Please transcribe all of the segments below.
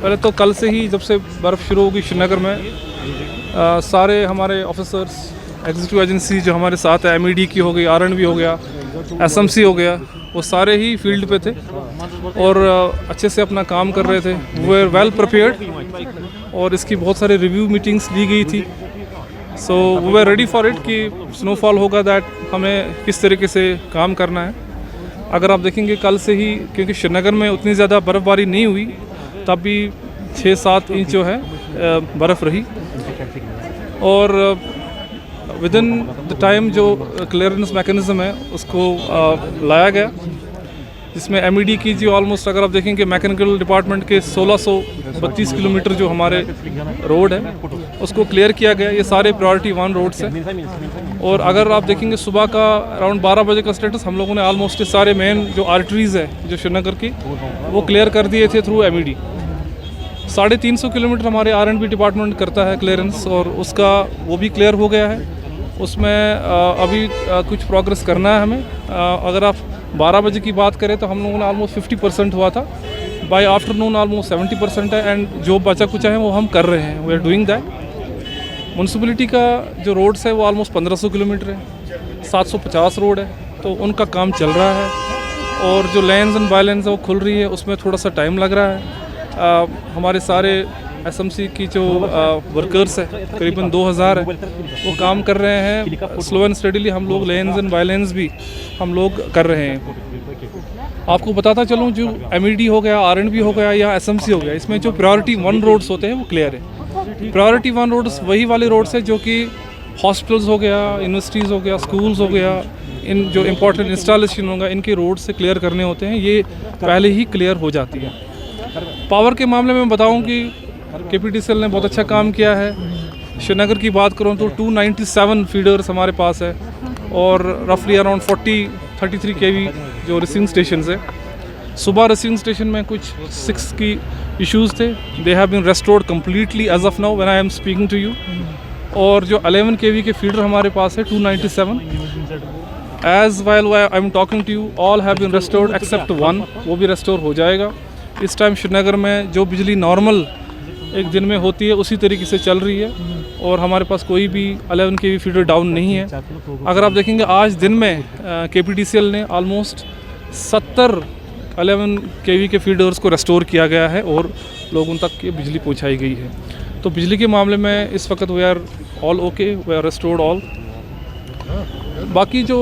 पहले तो कल से ही जब से बर्फ़ शुरू होगी श्रीनगर में, सारे हमारे ऑफिसर्स, एग्जीक्यूटिव एजेंसी जो हमारे साथ है, MED की हो गई, RNB हो गया, SMC हो गया, वो सारे ही फील्ड पे थे और अच्छे से अपना काम कर रहे थे। वो आर वेल प्रिपेयर्ड और इसकी बहुत सारे रिव्यू मीटिंग्स ली गई थी। सो वो आर रेडी फॉर इट कि स्नोफॉल होगा, दैट हमें किस तरीके से काम करना है। अगर आप देखेंगे कल से ही, क्योंकि श्रीनगर में उतनी ज़्यादा बर्फ़बारी नहीं हुई, तब भी 6-7 इंच जो है बर्फ़ रही और विद इन द टाइम जो क्लियरेंस मैकेनिज़्म है उसको लाया गया, जिसमें MED की जो ऑलमोस्ट, अगर आप देखेंगे मैकेनिकल डिपार्टमेंट के 1632 किलोमीटर जो हमारे रोड है उसको क्लियर किया गया। ये सारे प्रायोरिटी 1 रोड्स हैं और अगर आप देखेंगे सुबह का अराउंड 12 बजे का स्टेटस, हम लोगों ने ऑलमोस्ट सारे मेन जो आर्टरीज़ है जो श्रीनगर की, वो क्लियर कर दिए थे थ्रू MED। 350 किलोमीटर हमारे RNB डिपार्टमेंट करता है क्लियरेंस और उसका वो भी क्लियर हो गया है। उसमें अभी कुछ प्रोग्रेस करना है हमें। अगर आप 12 बजे की बात करें तो हम लोगों ने ऑलमोस्ट 50% हुआ था, बाय आफ्टरनून ऑलमोस्ट 70% है एंड जो बचा कुचा है वो हम कर रहे हैं, we are doing that. Municipality का जो रोड्स है वो ऑलमोस्ट 1500 किलोमीटर है, 750 रोड है, तो उनका काम चल रहा है और जो लेन्स एंड बाय लेन्स है वो खुल रही है, उसमें थोड़ा सा टाइम लग रहा है। हमारे सारे SMC की जो वर्कर्स है करीबन 2000 है, वो काम कर रहे हैं स्लो एंड स्टडीली। हम लोग लेन्स एंड बाय लेन्स भी हम लोग कर रहे हैं। आपको बताता चलूँ, जो MED हो गया, RNB हो गया या SMC हो गया, इसमें जो प्रायोरिटी 1 रोड्स होते हैं वो क्लियर है। प्रायोरिटी 1 रोड्स वही वाले रोड्स है जो कि हॉस्पिटल्स हो गया, यूनिवर्सिटीज़ हो गया, स्कूल्स हो गया, इन जो इम्पोर्टेंट इंस्टॉलेशन होगा इनके रोड से क्लियर करने होते हैं, ये पहले ही क्लियर हो जाती है। पावर के मामले में बताऊँ कि KPTCL ने बहुत अच्छा काम किया है। श्रीनगर की बात करूँ तो 297 फीडर्स हमारे पास है और रफली अराउंड 33 kV जो रिसीविंग स्टेशन है। सुबह रिसीविंग स्टेशन में कुछ 6 की इश्यूज़ थे, they have been restored completely as of now when I am speaking to you. और जो 11 kV के फीडर हमारे पास है 297, as well I am talking to you, all have been restored except 1, वो भी रेस्टोर हो जाएगा। इस टाइम श्रीनगर में जो बिजली नॉर्मल एक दिन में होती है उसी तरीके से चल रही है और हमारे पास कोई भी 11 kV फीडर डाउन नहीं है। अगर आप देखेंगे आज दिन में KPTCL ने ऑलमोस्ट 70 11 kV के फीडर्स को रेस्टोर किया गया है और लोगों तक ये बिजली पहुंचाई गई है। तो बिजली के मामले में इस वक्त we are all okay, we are restored all. बाकी जो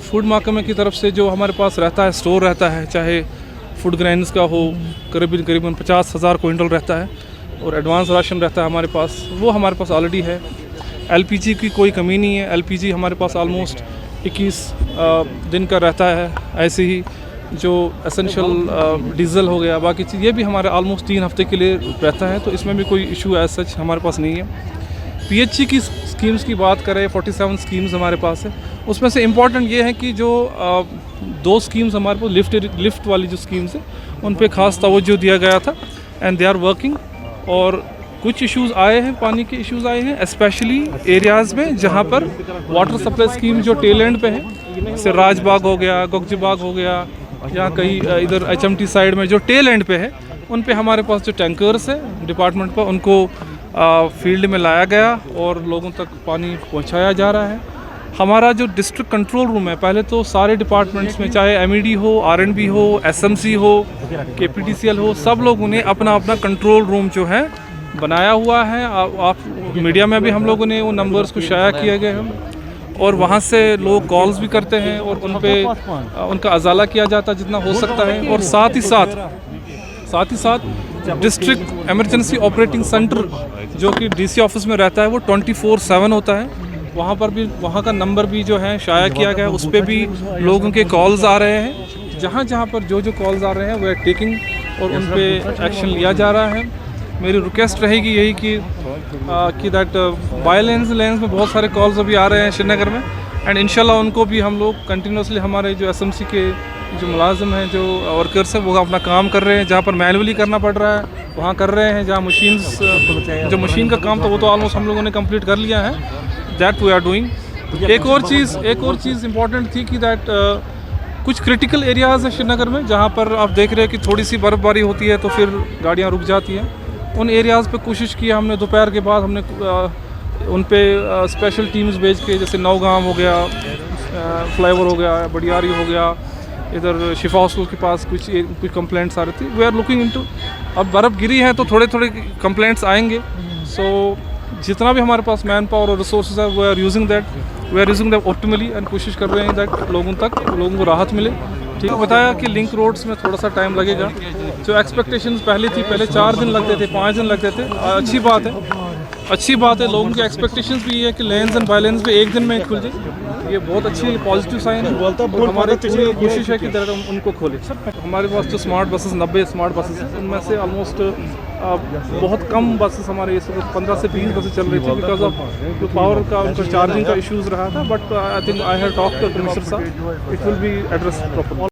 फूड महकमे की तरफ से जो हमारे पास रहता है, स्टोर रहता है, चाहे फूड ग्रेन्स का हो, करीबन 50,000 क्विंटल रहता है और एडवांस राशन रहता है हमारे पास, वो हमारे पास ऑलरेडी है। LPG की कोई कमी नहीं है, LPG हमारे पास ऑलमोस्ट 21 दिन का रहता है। ऐसे ही जो एसेंशियल डीजल हो गया, बाकी चीज़, ये भी हमारे ऑलमोस्ट 3 हफ्ते के लिए रहता है, तो इसमें भी कोई इशू एज सच हमारे पास नहीं है। PHE की स्कीम्स की बात करें, 47 स्कीम्स हमारे पास है। उसमें से इम्पॉर्टेंट ये है कि जो 2 स्कीम्स हमारे पास लिफ्ट वाली जो स्कीम्स है उन पे ख़ास तवज्जो दिया गया था एंड दे आर वर्किंग। और कुछ इश्यूज़ आए हैं, पानी के इश्यूज़ आए हैं स्पेशली एरियाज़ में जहाँ पर वाटर सप्लाई स्कीम जो टेल एंड पे है, जैसे राजबाग हो गया, गोगजीबाग हो गया, या कहीं इधर HMT साइड में जो टेल एंड पे है, उन पे हमारे पास जो टैंकर्स है डिपार्टमेंट पर, उनको फील्ड में लाया गया और लोगों तक पानी पहुँचाया जा रहा है। हमारा जो डिस्ट्रिक्ट कंट्रोल रूम है, पहले तो सारे डिपार्टमेंट्स में, चाहे MED हो, RNB हो, SMC हो, KPTCL हो, सब लोगों ने अपना अपना कंट्रोल रूम जो है बनाया हुआ है। आप मीडिया में भी हम लोगों ने वो नंबर्स को शाया किए गए हैं और वहाँ से लोग कॉल्स भी करते हैं और उन पे उनका अजाला किया जाता है जितना हो सकता है। और साथ ही साथ डिस्ट्रिक्ट एमरजेंसी ऑपरेटिंग सेंटर जो कि DC ऑफिस में रहता है, वो 24/7 होता है। वहाँ पर भी, वहाँ का नंबर भी जो है शाया किया गया है, उस पर भी लोगों के कॉल्स आ रहे हैं। जहाँ पर जो कॉल्स आ रहे हैं वो टेकिंग और उन पर एक्शन लिया जा रहा है। मेरी रिक्वेस्ट रहेगी यही कि दैट बाय लेन्स में बहुत सारे कॉल्स अभी आ रहे हैं श्रीनगर में एंड इंशाल्लाह उनको भी हम लोग कंटिन्यूसली, हमारे जो SMC के जो मुलाजिम हैं, जो वर्कर्स हैं, वो अपना काम कर रहे हैं। जहाँ पर मैनुअली करना पड़ रहा है वहाँ कर रहे हैं, जहाँ जो मशीन का काम था वो तो ऑलमोस्ट हम लोगों ने कंप्लीट कर लिया है, दैट वी आर डूइंग। एक और चीज़ इम्पॉर्टेंट थी कि दैट कुछ क्रिटिकल एरियाज़ है श्रीनगर में जहाँ पर आप देख रहे हैं कि थोड़ी सी बर्फ़बारी होती है तो फिर गाड़ियाँ रुक जाती हैं। उन एरियाज़ पे कोशिश की हमने दोपहर के बाद हमने उन पे स्पेशल टीम्स भेज के, जैसे नौगाम हो गया, फ्लाईओवर हो गया, बडियारी हो गया, इधर शिफा हॉस्टल के पास कुछ कंप्लेंट्स आ रही थी। वी आर लुकिंग इनटू, अब बर्फ़ गिरी है तो थोड़े थोड़े कंप्लेंट्स आएंगे। सो जितना भी हमारे पास मैन पावर और रिसोर्सेज है we are using that optimally and कोशिश कर रहे हैं दैट लोगों को राहत मिले। ठीक है, बताया कि लिंक रोड्स में थोड़ा सा टाइम लगेगा। जो एक्सपेक्टेशंस पहले थी, पहले 4 दिन लगते थे, 5 दिन लगते थे। अच्छी बात है। लोगों की एक्सपेक्टेशंस भी ये है कि लेन्स एंड बाइलेंस भी एक दिन में खुल जाए। ये बहुत अच्छी पॉजिटिव साइन है। हमारी पूरी कोशिश है कि हम उनको खोलें। हमारे पास जो स्मार्ट बसेस 90 स्मार्ट बसेस हैं, उनमें से ऑलमोस्ट बहुत कम बसेस हमारे इस वक्त 15 से 20 बसेस चल रही थी बिकॉज ऑफ जो पावर का उनका चार्जिंग का इश्यूज़ रहा था। But I think I have talked to minister साहब, it will be address properly.